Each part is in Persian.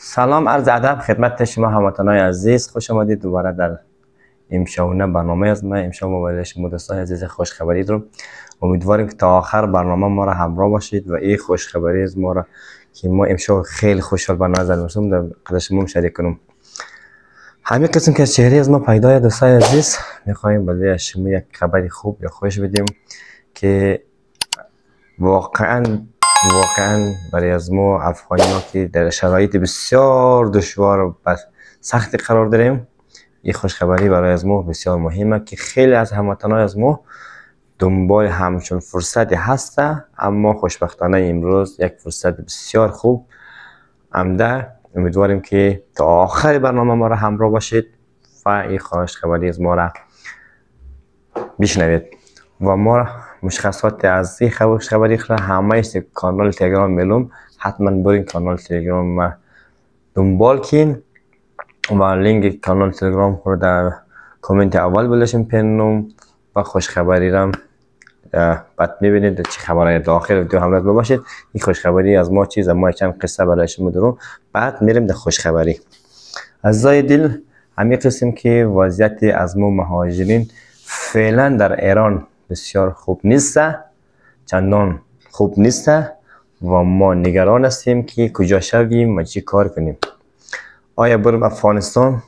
سلام عرض ادب خدمت شما هموطنان عزیز. خوش آمدید دوباره در امشونه برنامه از من. امشب موبایل شما دوستان عزیز خوش خبری دارم. امیدواریم که تا آخر برنامه ما را همراه باشید و این خوش خبری از ما را که ما امشب خیلی خوشحال به نظر میرسیم در خدمت شما شریک کنم. همین قسم که چهره از ما پیدای دوستان عزیز میخوایم برای شما یک خبری خوب یا خوش بدیم که واقعا برای از ما افغانی ها که در شرایط بسیار دشوار و سخت قرار داریم، این خوشخبری برای از ما بسیار مهمه که خیلی از هموطنان از ما دنبال همچون فرصتی هسته، اما خوشبختانه امروز یک فرصت بسیار خوب آمده. امیدواریم که تا آخر برنامه ما را همراه باشید و این خوشخبری از ما را بشنوید و ما مشخصات از این خبری را همه کانال تلگرام میلوم. حتما برین کانال تلگرام ما دنبال کن و لینک کانال تلگرام رو در کامنت اول بلشیم پنوم و خوش خبری را بعد میبینید چه خبرهای داخل دو همراه باشید. این خوش خبری از ما چیز ما چند قصه برای شما دارم، بعد میریم در خوش خبری. عزیزای دل، همین قسم که وضعیت از ما مهاجرین فعلا در ایران بسیار خوب نیست، چندان خوب نیست و ما نگران هستیم که کجا شویم و چی کار کنیم. آیا بریم افغانستان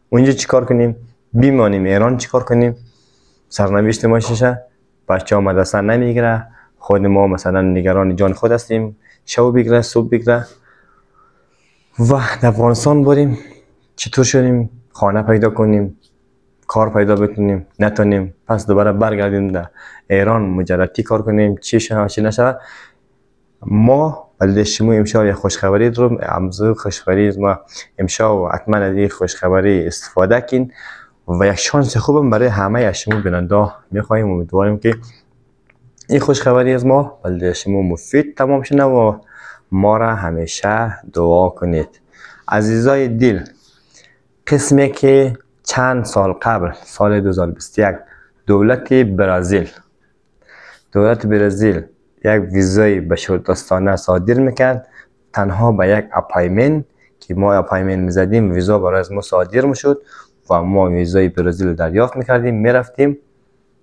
اونجا چی کار کنیم؟ بیمانیم ایران چی کار کنیم؟ سرنوشت ما چیه؟ بچه ها مدرسه نمیگیره، خود ما مثلا نگران جان خود هستیم، شب بگیره صبح بگیره. و در افغانستان بریم چطور شدیم خانه پیدا کنیم، کار پیدا بکنیم، نتونیم پس دوباره برگردیم در ایران مجردی کار کنیم، چی شد چی نشد. ما ولی شما امشب یک خوشخبری دارم. امروز خوشخبری ما امشب حتما از این خوشخبری استفاده کن و یک شانس خوبم برای همه شما بیننده میخوایم. امیدواریم که این خوشخبری از ما ولی شما مفید تمام شده و ما را همیشه دعا کنید. عزیزای دل، قسمی که چند سال قبل سال 2021 دولت برزیل یک ویزای بشردوستانه صادر میکرد، تنها به یک اپایمنت که ما اپایمنت میزدیم ویزا برای از ما صادر میشد و ما ویزای برزیل دریافت میکردیم، میرفتیم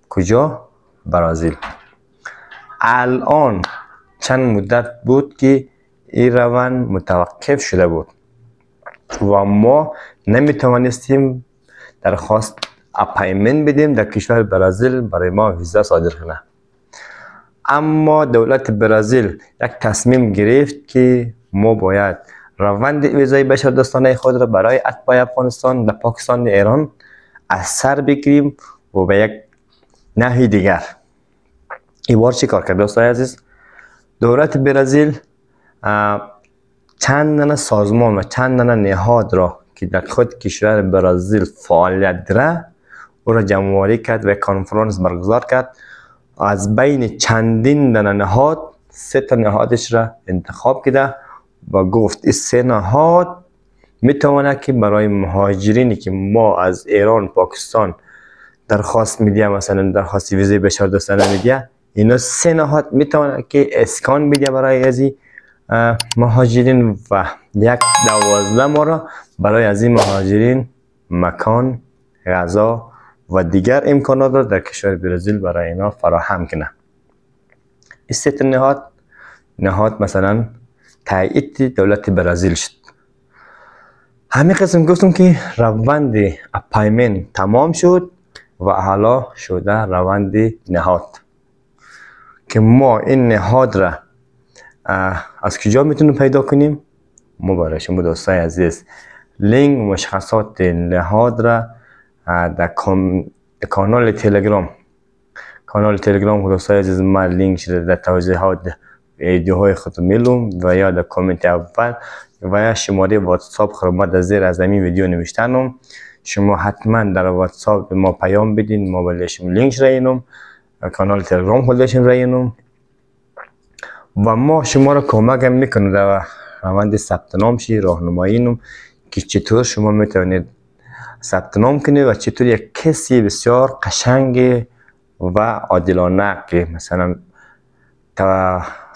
کجا؟ برزیل. الان چند مدت بود که این روند متوقف شده بود و ما نمیتوانستیم درخواست اپایمنت بدیم در کشور برزیل برای ما ویزا صادر کنه. اما دولت برزیل یک تصمیم گرفت که ما باید روند ویزای بشردوستانه خود را برای اتباع افغانستان در پاکستان و ایران از سر بگیریم و به یک نحوی دیگر. این بار چی کار کرد دوستان عزیز؟ دولت برزیل چند سازمان و چند نهاد را که در خود کشور برزیل فعالیت داره او را جمع‌آوری کرد و کنفرانس برگزار کرد. از بین چندین نهاد 3 تا نهادش را انتخاب کرده و گفت این 3 نهاد میتونه که برای مهاجرینی که ما از ایران پاکستان درخواست میدیم، مثلا درخواست ویزای بشردوستانه میدیم، اینا 3 نهاد میتونه که اسکان بده برای از مهاجرین و 12 ما را برای از این مهاجرین مکان، غذا و دیگر امکانات را در کشور برزیل برای اینا فراهم کنه. این 3 تا نهاد مثلا تایید دولت برزیل شد. همین قسم گفتم که روند اپایمنت تمام شد و حالا شده روند نهاد که ما این نهاد را از کجا میتونیم پیدا کنیم. ما برای شما دوستای عزیز لینک مشخصات نهاد را در کانال تلگرام دوستای عزیز ما لینک شده در توضیحات ویدیوهای خود میلوم و یا در کامنت اول و یا شماره واتساپ خدمت در زیر از این ویدیو نوشتنم. شما حتما در واتساپ به ما پیام بدین، ما بلشیم لینک راینم کانال تلگرام خودشون راینم و ما شما را کمک میکنه در روند ثبت نام شی راهنمایی نم که چطور شما میتونید ثبت نام کنید و چطور یک کسی بسیار قشنگ و عادلانه که مثلا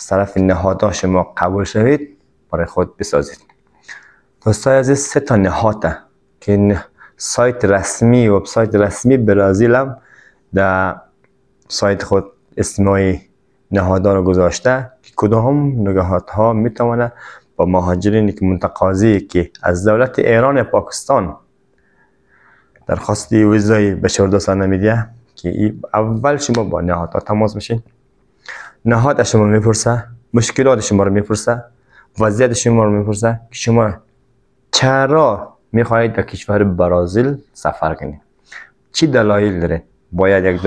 طرف نهادها شما قبول شوید برای خود بسازید. دوستای عزیز 3 تا نهاد که سایت رسمی وبسایت رسمی برزیل هم در سایت خود اسمای نهادها رو گذاشته که کدام نهادها میتونه با مهاجرینی که متقاضی که از دولت ایران یا پاکستان درخواست ویزای بشردوستانه میده که اول شما با نهادها تماس بشین. نهاد شما میپرسه، مشکلات شما رو میپرسه، وضعیت شما رو میپرسه که شما چرا میخواهید در کشور برزیل سفر کنید، چی دلایل داره. باید یک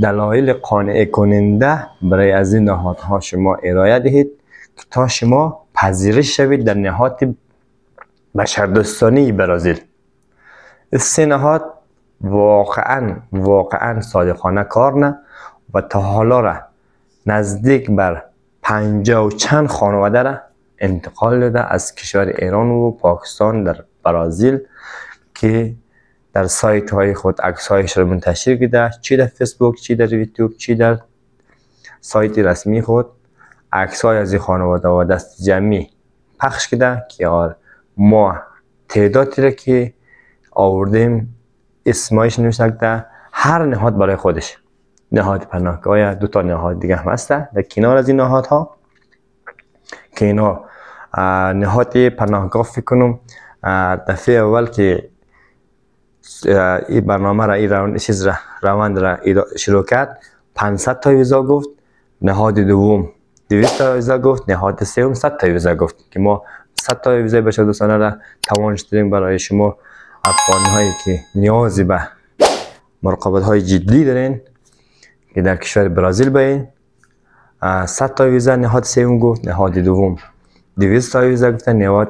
دلایل قانع کننده برای از این نهادها شما ارائه دهید که تا شما پذیرش شوید در نهاد بشردوستانی برزیل. 3 نهاد واقعا صادقانه کار نه و تا حالا را نزدیک بر 50 و چند خانواده را انتقال داده از کشور ایران و پاکستان در برزیل که در سایت های خود عکس هایش را منتشر کرده، چی در فیسبوک، چی در یوتیوب، چی در سایت رسمی خود عکس های از این خانواده و دست جمعی پخش کرده که ما تعدادی را که آوردیم اسمایش نوشته، هر نهاد برای خودش. نهاد پناهگاه 2 تا نهاد دیگه هم هسته در کنار از این نهادها که اینا نهاد پناهگاه فکر کنم دفعه اول که این برنامه را روند را شروع کرد 500 تا ویزا گفت، نهاد دوم 200 تا ویزا گفت، نهاد سوم 100 تا ویزا گفت که ما 100 تا ویزای بشردوستانه را توانش داریم برای شما افغانی هایی که نیازی به مراقبت های جدی دارین که در کشور برزیل باین. 100 تا ویزا نهاد سوم گفت، نهاد دوم 200 تا ویزا گفت، نهاد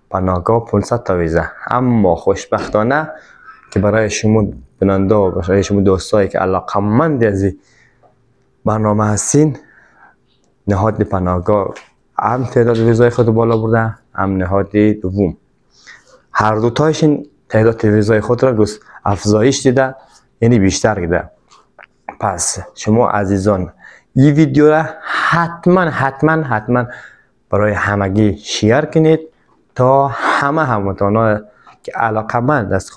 پناهگاه 500 تا ویزا. اما خوشبختانه که برای شما بیننده و برای شما دوستایی که علاقمند از برنامه هستین، نهاد پناهگاه هم تعداد ویزای خود بالا برده، هم نهاد دوم هر دو تایشین تعداد ویزای خود را افزایش دیده، یعنی بیشتر کرده. پس شما عزیزان این ویدیو را حتما برای همگی شیر کنید تا همه هموطنان که علاقمند از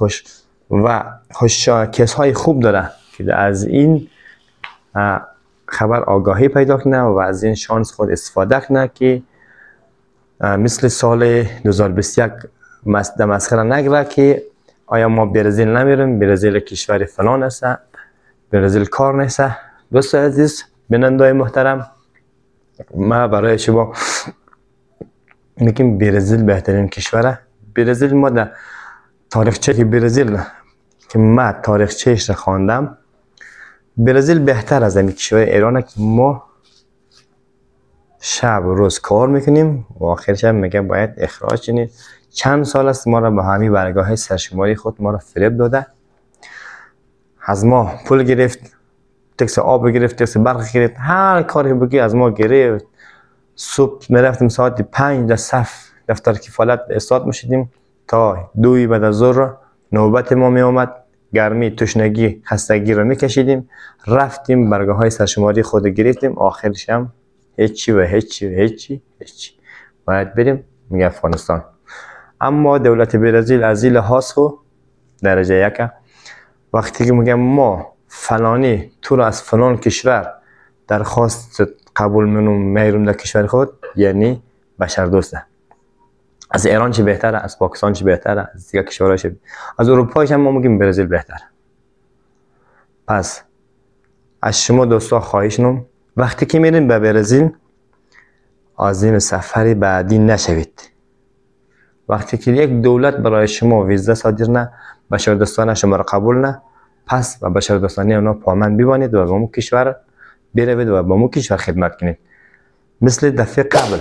کس های خوب داره که از این خبر آگاهی پیدا کنه و از این شانس خود استفاده کنه که مثل سال 2021 مسخره نگیره که آیا ما برزیل نمیریم، برزیل کشور فلان است، برزیل کار نیست. دوست عزیز بیننده محترم، ما برای شما میگیم برزیل بهترین کشوره. برزیل ما در تاریخچه برزیل که ما تاریخچهش را خواندم، برزیل بهتر از این کشور ایرانه که ما شب و روز کار میکنیم و آخرش هم میگه باید اخراج کنید. چند سال است ما را به همین برگاه سرشماری خود ما را فریب داده، از ما پول گرفت، تکس آب گرفت، تکس برق گرفت، هر کاری بگی از ما گرفت. صبح میرفتیم ساعت 5 در صف دفتر کفالت استاد میشدیم تا 2 بعد از ظهر نوبت ما می اومد، گرمی، تشنگی، خستگی رو میکشیدیم، رفتیم برگاه های سرشماری خود گرفتیم، آخرش هم هیچی باید بریم میگه افغانستان. اما دولت برزیل از این لحاظ درجه 1 وقتی که میگم ما فلانی تو رو از فلان کشور درخواست قبول میرم در کشور خود، یعنی بشردوسته. از ایران چه بهتره، از پاکستان چه بهتره، از دیگه کشورها چه، از اروپا هم ما میگیم برزیل بهتره. پس از شما دوستا خواهش کنم وقتی که میرین به برزیل عازم سفری بعدی نشوید. وقتی که یک دولت برای شما ویزا صادر نه، بشردوستانه شما را قبول نه، پس و بشردوستانی اونا پامن ببانید و به اون کشور بروید و به اون کشور خدمت کنید. مثل دفعه قبل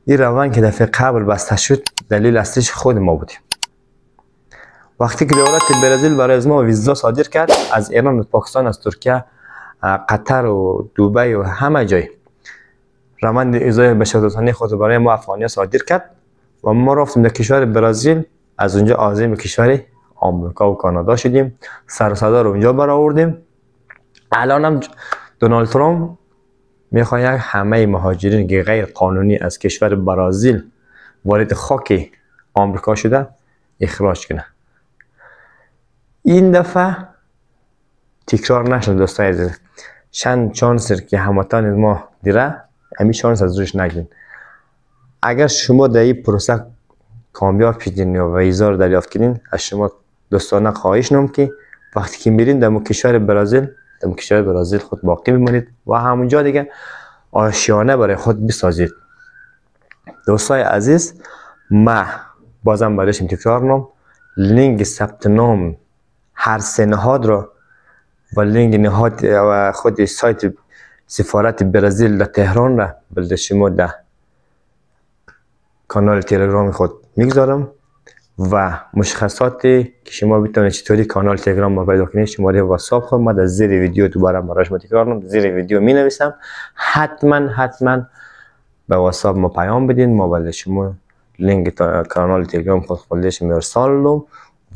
این روان که دفعه قبل بسته شد، دلیل اصلیش خود ما بودیم. وقتی که دولت برزیل برای از ما ویزا صادر کرد، از ایران و پاکستان، از ترکیه، قطر و دبی و همه جای روند ویزای بشردوستانی خود برای ما افغانی صادر کرد و ما رفتیم در کشور برزیل، از اونجا عازم کشور آمریکا و کانادا شدیم، سر و صدا رو اونجا برآوردیم. الان هم دونالد ترامپ میخواد همه مهاجرین که غیر قانونی از کشور برزیل وارد خاک آمریکا شده اخراج کنه. این دفعه تکرار نشد دوستای عزیز. چند شانس که هموطن ما دیره همین شانس از روش نگیرین. اگر شما در این پروسه کامیاب شدین یا ویزا رو دریافت کردین، از شما دوستانه خواهش نام که وقتی که میرین در کشور برزیل خود باقی بمانید و همونجا دیگه آشیانه برای خود بسازید. دوستای عزیز، ما بازم برایشم تکرار نام لینک ثبت نام هر سه نهاد را و لینک نهاد و خود سایت سفارت برزیل در تهران را بلده شما در کانال تلگرام خود میگذارم و مشخصاتی که شما بتونید چطوری کانال تلگرام ما پیدا کنید شماره واتساپ خود ما در زیر ویدیو دوباره براش تکرار کنم، زیر ویدیو می نویسم. حتما به واتساپ ما پیام بدین، ما بلده شما لینک کانال تلگرام خود خودش ارسال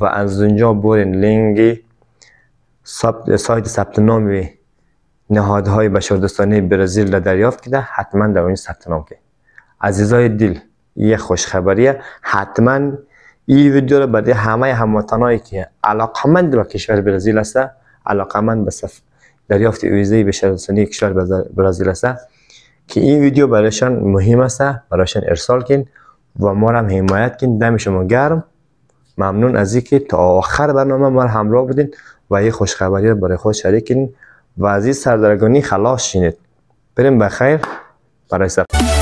و از اونجا برین لینک سایت ثبت نام نهادهای بشردوستانه برزیل را دریافت کرده. حتما در اون ثبت نام کنید. عزیزای دل، یه خوش خبریه، حتما این ویدیو رو برای همه هموطنایی که علاقمند به کشور برزیل هست، علاقمند به دریافت ویزای بشردوستانه کشور برزیل هست، که این ویدیو برایشان مهم است، برایشان ارسال کن و ما را هم حمایت کن. دم شما گرم. ممنون از اینکه تا آخر برنامه ما همراه بودین و یه خوشخبری برای خود شریک کردین و از این سردرگمی خلاص شینید. بریم بخیر برای سفر.